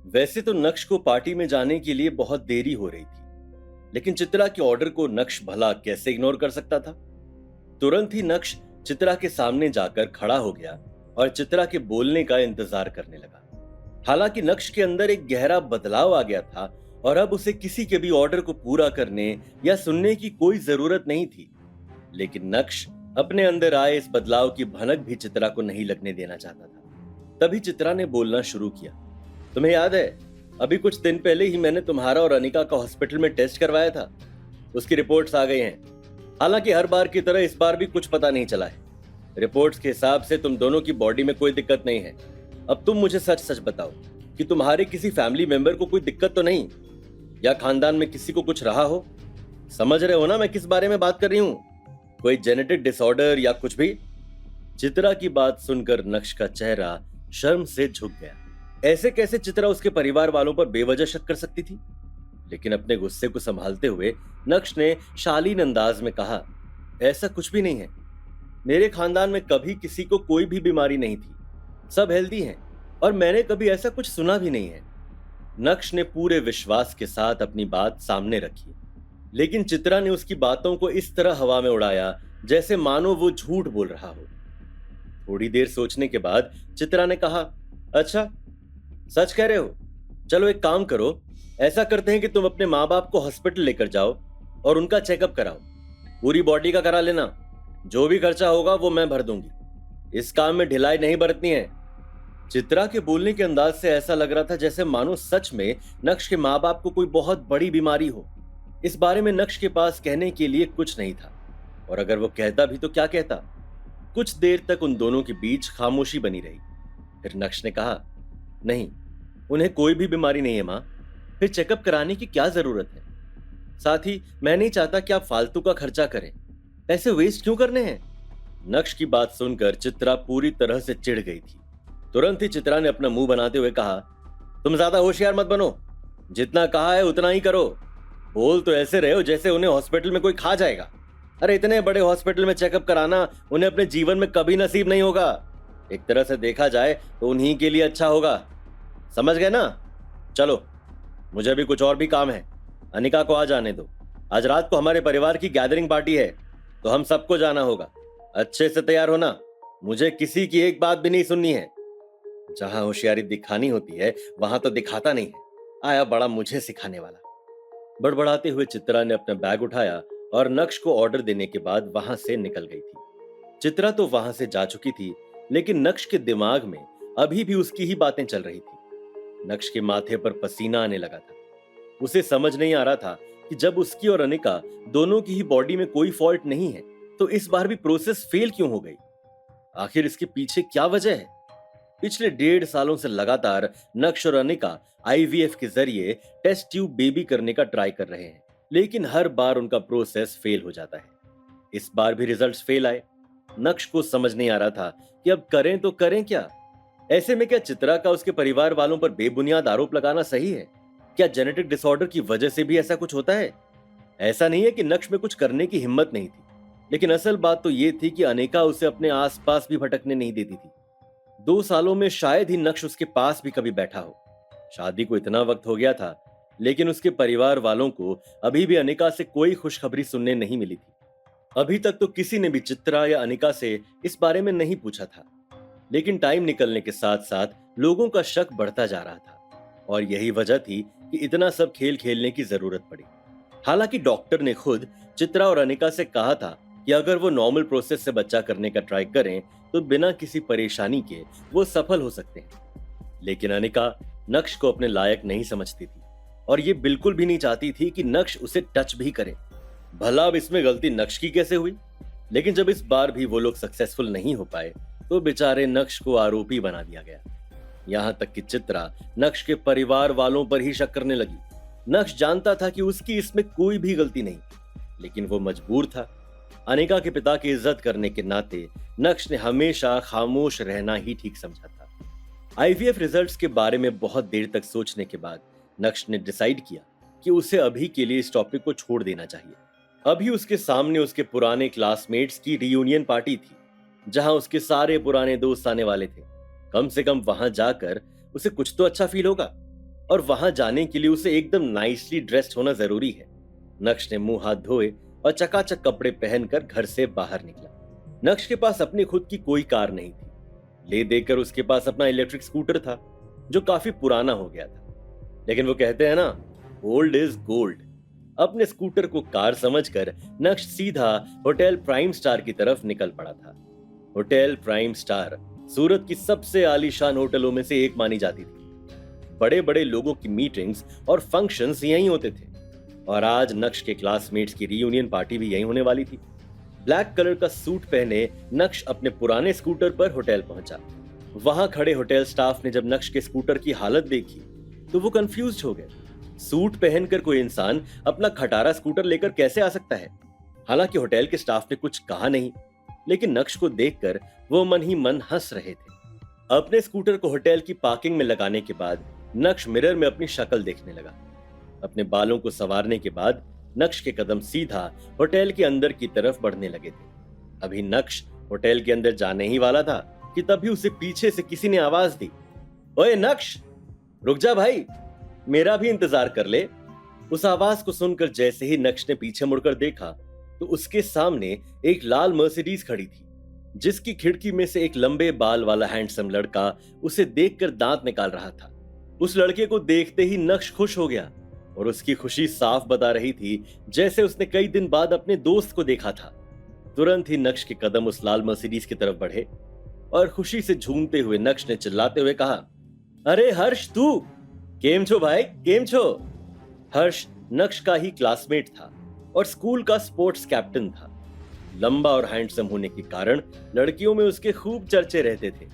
वैसे तो नक्श को पार्टी में जाने के लिए बहुत देरी हो रही थी, लेकिन चित्रा के ऑर्डर को नक्श भला कैसे इग्नोर कर सकता था। तुरंत ही नक्श चित्रा के सामने जाकर खड़ा हो गया और चित्रा के बोलने का इंतजार करने लगा। हालांकि नक्श के अंदर एक गहरा बदलाव आ गया था और अब उसे किसी के भी ऑर्डर को पूरा करने या सुनने की कोई जरूरत नहीं थी। लेकिन नक्श अपने अंदर आए इस बदलाव की भनक भी चित्रा को नहीं लगने देना चाहता था। तभी चित्रा ने बोलना शुरू किया, तुम्हें याद है, अभी कुछ दिन पहले ही मैंने तुम्हारा और अनिका का हॉस्पिटल में टेस्ट करवाया था। उसकी रिपोर्ट्स आ गई हैं। हालांकि हर बार की तरह इस बार भी कुछ पता नहीं चला है। रिपोर्ट्स के हिसाब से तुम दोनों की बॉडी में कोई दिक्कत नहीं है। अब तुम मुझे सच सच बताओ कि तुम्हारे किसी फैमिली मेंबर को कोई दिक्कत तो नहीं, या खानदान में किसी को कुछ रहा हो। समझ रहे हो ना मैं किस बारे में बात कर रही हूँ? कोई जेनेटिक डिसऑर्डर या कुछ भी? चित्रा की बात सुनकर नक्श का चेहरा शर्म से झुक गया। ऐसे कैसे चित्रा उसके परिवार वालों पर बेवजह शक कर सकती थी? लेकिन अपने गुस्से को संभालते हुए नक्श ने शालीन अंदाज में कहा, ऐसा कुछ भी नहीं है। मेरे खानदान में कभी किसी को कोई भी बीमारी नहीं थी। सब हेल्दी हैं और मैंने कभी ऐसा कुछ सुना भी नहीं है। नक्श ने पूरे विश्वास के साथ अपनी बात सामने रखी, लेकिन चित्रा ने उसकी बातों को इस तरह हवा में उड़ाया जैसे मानो वो झूठ बोल रहा हो। थोड़ी देर सोचने के बाद चित्रा ने कहा, अच्छा सच कह रहे हो? चलो एक काम करो, ऐसा करते हैं कि तुम अपने माँ बाप को हॉस्पिटल लेकर जाओ और उनका चेकअप कराओ। पूरी बॉडी का करा लेना, जो भी खर्चा होगा वो मैं भर दूंगी। इस काम में ढिलाई नहीं बरतनी है। चित्रा के बोलने के अंदाज से ऐसा लग रहा था जैसे मानो सच में नक्श के माँ बाप को कोई बहुत बड़ी बीमारी हो। इस बारे में नक्श के पास कहने के लिए कुछ नहीं था, और अगर वो कहता भी तो क्या कहता। कुछ देर तक उन दोनों के बीच खामोशी बनी रही। फिर नक्श ने कहा, नहीं, उन्हें कोई भी बीमारी नहीं है मां। फिर चेकअप कराने की क्या जरूरत है? साथ ही मैं नहीं चाहता कि आप फालतू का खर्चा करें। पैसे वेस्ट क्यों करने हैं? नक्श की बात सुनकर चित्रा पूरी तरह से चिढ़ गई थी। तुरंत ही चित्रा ने अपना मुंह बनाते हुए कहा, तुम ज्यादा होशियार मत बनो। जितना कहा है उतना ही करो। बोल तो ऐसे रहे हो जैसे उन्हें हॉस्पिटल में कोई खा जाएगा। अरे इतने बड़े हॉस्पिटल में चेकअप कराना उन्हें अपने जीवन में कभी नसीब नहीं होगा। एक तरह से देखा जाए तो उन्हीं के लिए अच्छा होगा। समझ गए ना? चलो, मुझे भी कुछ और भी काम है। अनिका को आ जाने दो। आज रात को हमारे परिवार की गैदरिंग पार्टी है, तो हम सबको जाना होगा। अच्छे से तैयार होना, मुझे किसी की एक बात भी नहीं सुननी है। जहां होशियारी दिखानी होती है वहां तो दिखाता नहीं है। आया बड़ा मुझे सिखाने वाला। बड़बड़ाते हुए चित्रा ने अपना बैग उठाया और नक्श को ऑर्डर देने के बाद वहां से निकल गई थी। चित्रा तो वहां से जा चुकी थी, लेकिन नक्श के दिमाग में अभी भी उसकी ही बातें चल रही थी। नक्श के माथे पर पसीना आने लगा था। उसे समझ नहीं आ रहा था कि जब उसकी और अनिका दोनों की ही बॉडी में कोई फॉल्ट नहीं है, तो इस बार भी प्रोसेस फेल क्यों हो गई? आखिर इसके पीछे क्या वजह है? पिछले 1.5 सालों से लगातार नक्श और अनिका आईवीएफ के जरिए टेस्ट ट्यूब बेबी करने का ट्राई कर रहे हैं, लेकिन हर बार उनका प्रोसेस फेल हो जाता है। इस बार भी रिजल्ट्स फेल आए। नक्श को समझ नहीं आ रहा था कि अब करें तो करें क्या। ऐसे में क्या चित्रा का उसके परिवार वालों पर बेबुनियाद आरोप लगाना सही है? क्या जेनेटिक डिसऑर्डर की वजह से भी ऐसा कुछ होता है? ऐसा नहीं है कि नक्श में कुछ करने की हिम्मत नहीं थी, लेकिन असल बात तो यह थी कि अनिका उसे अपने आसपास भी भटकने नहीं देती थी। 2 सालों में शायद ही नक्श उसके पास भी कभी बैठा हो। शादी को इतना वक्त हो गया था, लेकिन उसके परिवार वालों को अभी भी अनिका से कोई खुशखबरी सुनने नहीं मिली थी। अभी तक तो किसी ने भी चित्रा या अनिका से इस बारे में नहीं पूछा था, लेकिन टाइम निकलने के साथ साथ लोगों का शक बढ़ता जा रहा था, और यही वजह थी कि इतना सब खेल खेलने की जरूरत पड़ी। हालांकि डॉक्टर ने खुद चित्रा और अनिका से कहा था कि अगर वो नॉर्मल प्रोसेस से बच्चा करने का ट्राई करें तो बिना किसी परेशानी के वो सफल हो सकते हैं। लेकिन अनिका नक्श को अपने लायक नहीं समझती थी, और ये बिल्कुल भी नहीं चाहती थी कि नक्श उसे टच भी करे। भला अब इसमें गलती नक्श की कैसे हुई? लेकिन जब इस बार भी वो लोग सक्सेसफुल नहीं हो पाए तो बेचारे नक्श को आरोपी बना दिया गया। यहां तक कि चित्रा नक्श के परिवार वालों पर ही शक करने लगी। नक्श जानता था कि उसकी इसमें कोई भी गलती नहीं, लेकिन वो मजबूर था। अनिका के पिता की इज्जत करने के नाते नक्श ने हमेशा खामोश रहना ही ठीक समझा था। आईवीएफ रिजल्ट्स के बारे में बहुत देर तक सोचने के बाद नक्श ने डिसाइड किया कि उसे अभी के लिए इस टॉपिक को छोड़ देना चाहिए। अभी उसके सामने उसके पुराने क्लासमेट्स की रियूनियन पार्टी थी, जहां उसके सारे पुराने दोस्त आने वाले थे। कम से कम वहां जाकर उसे कुछ तो अच्छा फील होगा। और वहां जाने के लिए उसे एकदम नाइसली ड्रेस्ड होना जरूरी है। नक्श ने मुंह हाथ धोए और चकाचक कपड़े पहनकर घर से बाहर निकला। नक्श के पास अपनी खुद की कोई कार नहीं थी। ले देकर उसके पास अपना इलेक्ट्रिक स्कूटर था जो काफी पुराना हो गया था। लेकिन वो कहते हैं ना, ओल्ड इज गोल्ड। अपने स्कूटर को कार समझकर नक्श सीधा होटल प्राइम स्टार की तरफ निकल पड़ा था। होटल प्राइम स्टार सूरत की सबसे आलीशान होटलों में से एक मानी जाती थी। बड़े बड़े लोगों की मीटिंग्स और फंक्शंस यहीं होते थे और आज नक्श के क्लासमेट्स की रीयूनियन पार्टी भी यहीं होने वाली थी। ब्लैक कलर का सूट पहने नक्श अपने पुराने स्कूटर पर होटल पहुंचा। वहां खड़े होटल स्टाफ ने जब नक्श के स्कूटर की हालत देखी तो वो कंफ्यूज हो गए। सूट पहनकर कोई इंसान अपना खटारा स्कूटर लेकर कैसे आ सकता है? हालांकि होटल के स्टाफ ने कुछ कहा नहीं, लेकिन नक्श को देखकर वो मन ही मन हंस रहे थे। अपने स्कूटर को होटल की पार्किंग में लगाने के बाद नक्श मिरर में अपनी शक्ल देखने लगा। अपने बालों को संवारने के बाद नक्श के कदम सीधा होटल के अंदर की तरफ बढ़ने लगे थे। अभी नक्श होटल के अंदर जाने ही वाला था कि तभी उसे पीछे से किसी ने आवाज दी, ओए नक्श, रुक जा भाई, मेरा भी इंतजार कर ले। उस आवाज को सुनकर जैसे ही नक्श ने पीछे मुड़कर देखा तो उसके सामने एक लाल मर्सिडीज खड़ी थी, जिसकी खिड़की में से एक लंबे बाल वाला हैंडसम लड़का उसे देखकर दांत निकाल रहा था। उस लड़के को देखते ही नक्श खुश हो गया और उसकी खुशी साफ बता रही थी जैसे उसने कई दिन बाद अपने दोस्त को देखा था। तुरंत ही नक्श के कदम उस लाल मर्सिडीज की तरफ बढ़े और खुशी से झूमते हुए नक्श ने चिल्लाते हुए कहा, अरे हर्ष, तू केम छो भाई, केम छो? हर्ष नक्श का ही क्लासमेट था और स्कूल का स्पोर्ट्स कैप्टन था। लंबा और हैंडसम होने के कारण लड़कियों में उसके खूब चर्चे रहते थे।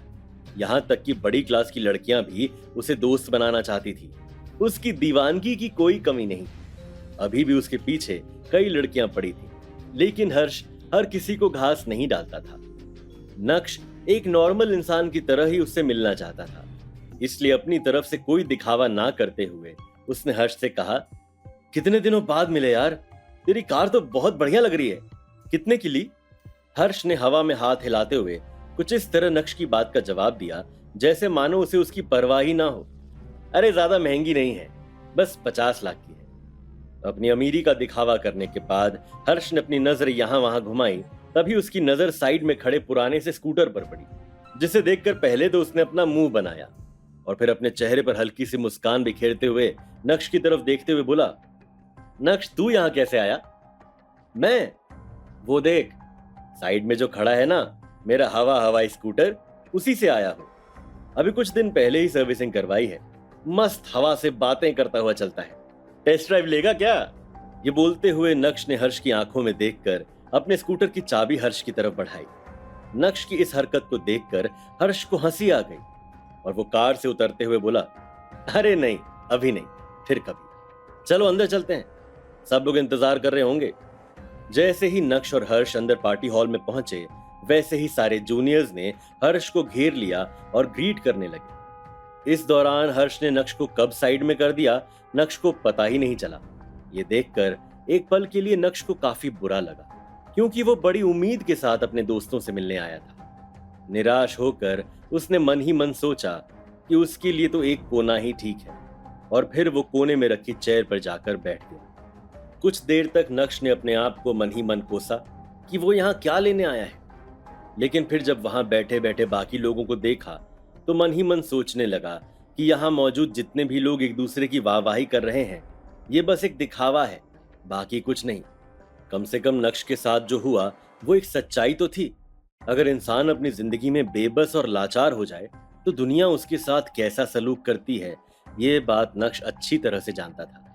यहां तक कि बड़ी क्लास की लड़कियां भी उसे दोस्त बनाना चाहती थी। उसकी दीवानगी की कोई कमी नहीं थी। अभी भी उसके पीछे कई लड़कियां पड़ी थी, लेकिन हर्ष हर किसी को घास नहीं डालता था। नक्श एक नॉर्मल इंसान की तरह ही उससे मिलना चाहता था, इसलिए अपनी तरफ से कोई दिखावा ना करते हुए उसने हर्ष से कहा, कितने दिनों बाद मिले यार, तेरी कार तो बहुत बढ़िया लग रही है, कितने की ली? हर्ष ने हवा में हाथ हिलाते हुए कुछ इस तरह नक्श की बात का जवाब दिया जैसे मानो उसे उसकी परवाह ही ना हो। अरे ज्यादा महंगी नहीं है, बस 50 लाख की है। अपनी अमीरी का दिखावा करने के बाद हर्ष ने अपनी नजर यहां वहां घुमाई, तभी उसकी नजर साइड में खड़े पुराने से स्कूटर पर पड़ी, जिसे देखकर पहले तो उसने अपना मुंह बनाया और फिर अपने चेहरे पर हल्की सी मुस्कान बिखेरते हुए नक्श की तरफ देखते हुए बोला, नक्श, तू यहां कैसे आया? मैं, वो देख साइड में जो खड़ा है ना, मेरा हवाई स्कूटर, उसी से आया हूं। अभी कुछ दिन पहले ही सर्विसिंग करवाई है, मस्त हवा से बातें करता हुआ चलता है, टेस्ट ड्राइव लेगा क्या? ये बोलते हुए नक्श ने हर्ष की आंखों में देखकर अपने स्कूटर की चाबी हर्ष की तरफ बढ़ाई। नक्श की इस हरकत को देखकर हर्ष को हंसी आ गई और वो कार से उतरते हुए बोला, अरे नहीं, अभी नहीं, फिर कभी, चलो अंदर चलते हैं, सब लोग इंतजार कर रहे होंगे। जैसे ही नक्श और हर्ष अंदर पार्टी हॉल में पहुंचे, वैसे ही सारे जूनियर्स ने हर्ष को घेर लिया और ग्रीट करने लगे। इस दौरान हर्ष ने नक्श को कब साइड में कर दिया, नक्श को पता ही नहीं चला। ये देखकर एक पल के लिए नक्श को काफी बुरा लगा, क्योंकि वो बड़ी उम्मीद के साथ अपने दोस्तों से मिलने आया था। निराश होकर उसने मन ही मन सोचा कि उसके लिए तो एक कोना ही ठीक है, और फिर वो कोने में रखी चेयर पर जाकर बैठ गया। कुछ देर तक नक्श ने अपने आप को मन ही मन कोसा कि वो यहाँ क्या लेने आया है, लेकिन फिर जब वहां बैठे बैठे बाकी लोगों को देखा तो मन ही मन सोचने लगा कि यहाँ मौजूद जितने भी लोग एक दूसरे की वाहवाही कर रहे हैं, ये बस एक दिखावा है, बाकी कुछ नहीं। कम से कम नक्श के साथ जो हुआ वो एक सच्चाई तो थी। अगर इंसान अपनी जिंदगी में बेबस और लाचार हो जाए तो दुनिया उसके साथ कैसा सलूक करती है, ये बात नक्श अच्छी तरह से जानता था।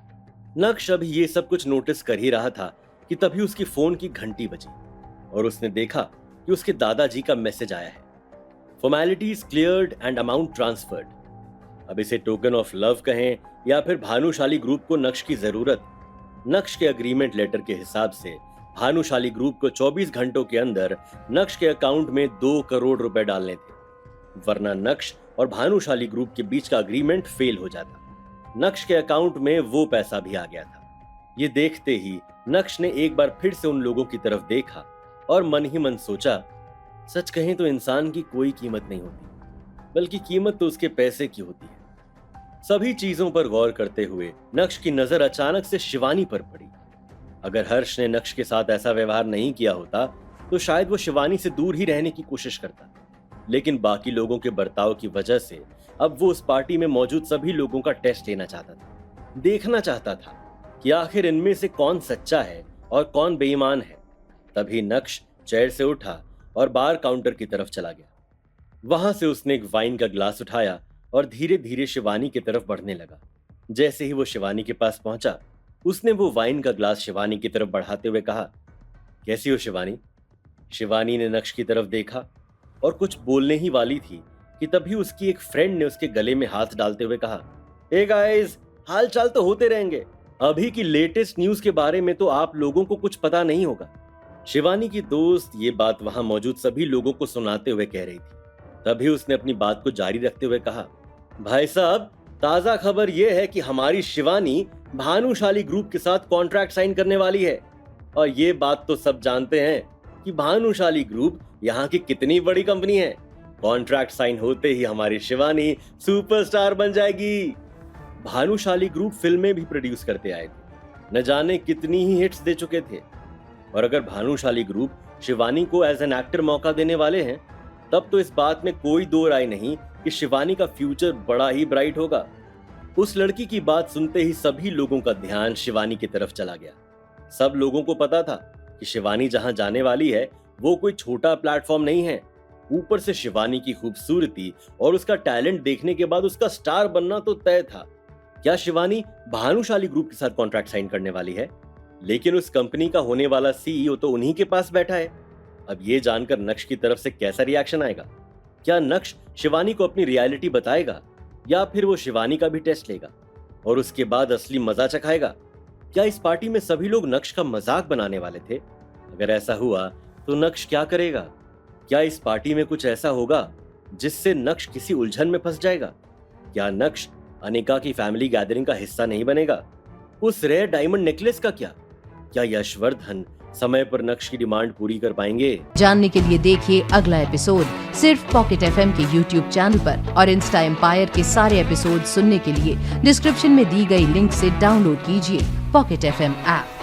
नक्श अभी ये सब कुछ नोटिस कर ही रहा था कि तभी उसकी फोन की घंटी बजी और उसने देखा कि उसके दादाजी का मैसेज आया है, formalities cleared and amount transferred. अब इसे टोकन ऑफ लव कहें या फिर भानुशाली ग्रुप को नक्श की जरूरत। नक्श के अग्रीमेंट लेटर के हिसाब से भानुशाली ग्रुप को 24 घंटों के अंदर नक्श के अकाउंट में 2 करोड़ रुपए डालने थे, वरना नक्श और भानुशाली ग्रुप के बीच का अग्रीमेंट फेल हो जाता। नक्श के अकाउंट में वो पैसा भी आ गया था। ये देखते ही नक्श ने एक बार फिर से उन लोगों की तरफ देखा और मन ही मन सोचा, सच कहें तो इंसान की कोई कीमत नहीं होती, बल्कि कीमत तो उसके पैसे की होती है। सभी चीजों पर गौर करते हुए नक्श की नजर अचानक से शिवानी पर पड़ी। अगर हर्ष ने नक्श के साथ ऐसा व्यवहार नहीं किया होता तो शायद वो शिवानी से दूर ही रहने की कोशिश करता, लेकिन बाकी लोगों के बर्ताव की वजह से अब वो उस पार्टी में मौजूद सभी लोगों का टेस्ट लेना चाहता था, देखना चाहता था कि आखिर इनमें से कौन सच्चा है और कौन बेईमान है। तभी नक्श चेयर से उठा और बार काउंटर की तरफ चला गया। वहां से उसने एक वाइन का ग्लास उठाया और धीरे धीरे शिवानी की तरफ बढ़ने लगा। जैसे ही वो शिवानी के पास पहुंचा, उसने वो वाइन का ग्लास शिवानी की तरफ बढ़ाते हुए कहा, कैसी हो शिवानी? शिवानी ने नक्श की तरफ देखा और कुछ बोलने ही वाली थी कि तभी उसकी एक फ्रेंड ने उसके गले में हाथ डालते हुए कहा, हे गाइस, हाल चाल तो होते रहेंगे, अभी की लेटेस्ट न्यूज के बारे में तो आप लोगों को कुछ पता नहीं होगा। शिवानी की दोस्त ये बात वहां मौजूद सभी लोगों को सुनाते हुए कह रही थी। तभी उसने अपनी बात को जारी रखते हुए कहा, भाई साहब, ताजा खबर यह है कि हमारी शिवानी भानुशाली ग्रुप के साथ कॉन्ट्रैक्ट साइन करने वाली है। और ये बात तो सब जानते हैं कि भानुशाली ग्रुप यहाँ की कितनी बड़ी कंपनी है। कॉन्ट्रैक्ट साइन होते ही हमारी शिवानी सुपरस्टार बन जाएगी। भानुशाली ग्रुप फिल्में भी प्रोड्यूस करते आए थे, न जाने कितनी ही हिट्स दे चुके थे। और अगर भानुशाली ग्रुप शिवानी को एज एन एक्टर मौका देने वाले हैं, तब तो इस बात में कोई दो राय नहीं कि शिवानी का फ्यूचर बड़ा ही ब्राइट होगा। उस लड़की की बात सुनते ही सभी लोगों का ध्यान शिवानी की तरफ चला गया। सब लोगों को पता था कि शिवानी जहां जाने वाली है वो कोई छोटा प्लेटफॉर्म नहीं है। ऊपर से शिवानी की खूबसूरती और उसका टैलेंट देखने के बाद उसका स्टार बनना तो तय था। क्या शिवानी भानुशाली ग्रुप के साथ कॉन्ट्रैक्ट साइन करने वाली है? लेकिन उस कंपनी का होने वाला सीईओ तो उन्हीं के पास बैठा है। अब ये जानकर नक्श की तरफ से कैसा रिएक्शन आएगा? क्या नक्श शिवानी को अपनी रियलिटी बताएगा या फिर वो शिवानी का भी टेस्ट लेगा और उसके बाद असली मजा चखाएगा? क्या इस पार्टी में सभी लोग नक्श का मजाक बनाने वाले थे? अगर ऐसा हुआ तो नक्श क्या करेगा? क्या इस पार्टी में कुछ ऐसा होगा जिससे नक्श किसी उलझन में फंस जाएगा? क्या नक्श अनिका की फैमिली गैदरिंग का हिस्सा नहीं बनेगा? उस रेयर डायमंड नेकलेस का क्या यशवर्धन समय पर नक्श की डिमांड पूरी कर पाएंगे? जानने के लिए देखिए अगला एपिसोड सिर्फ पॉकेट एफएम के यूट्यूब चैनल पर, और इंस्टा एम्पायर के सारे एपिसोड सुनने के लिए डिस्क्रिप्शन में दी गई लिंक से डाउनलोड कीजिए पॉकेट एफएम ऐप।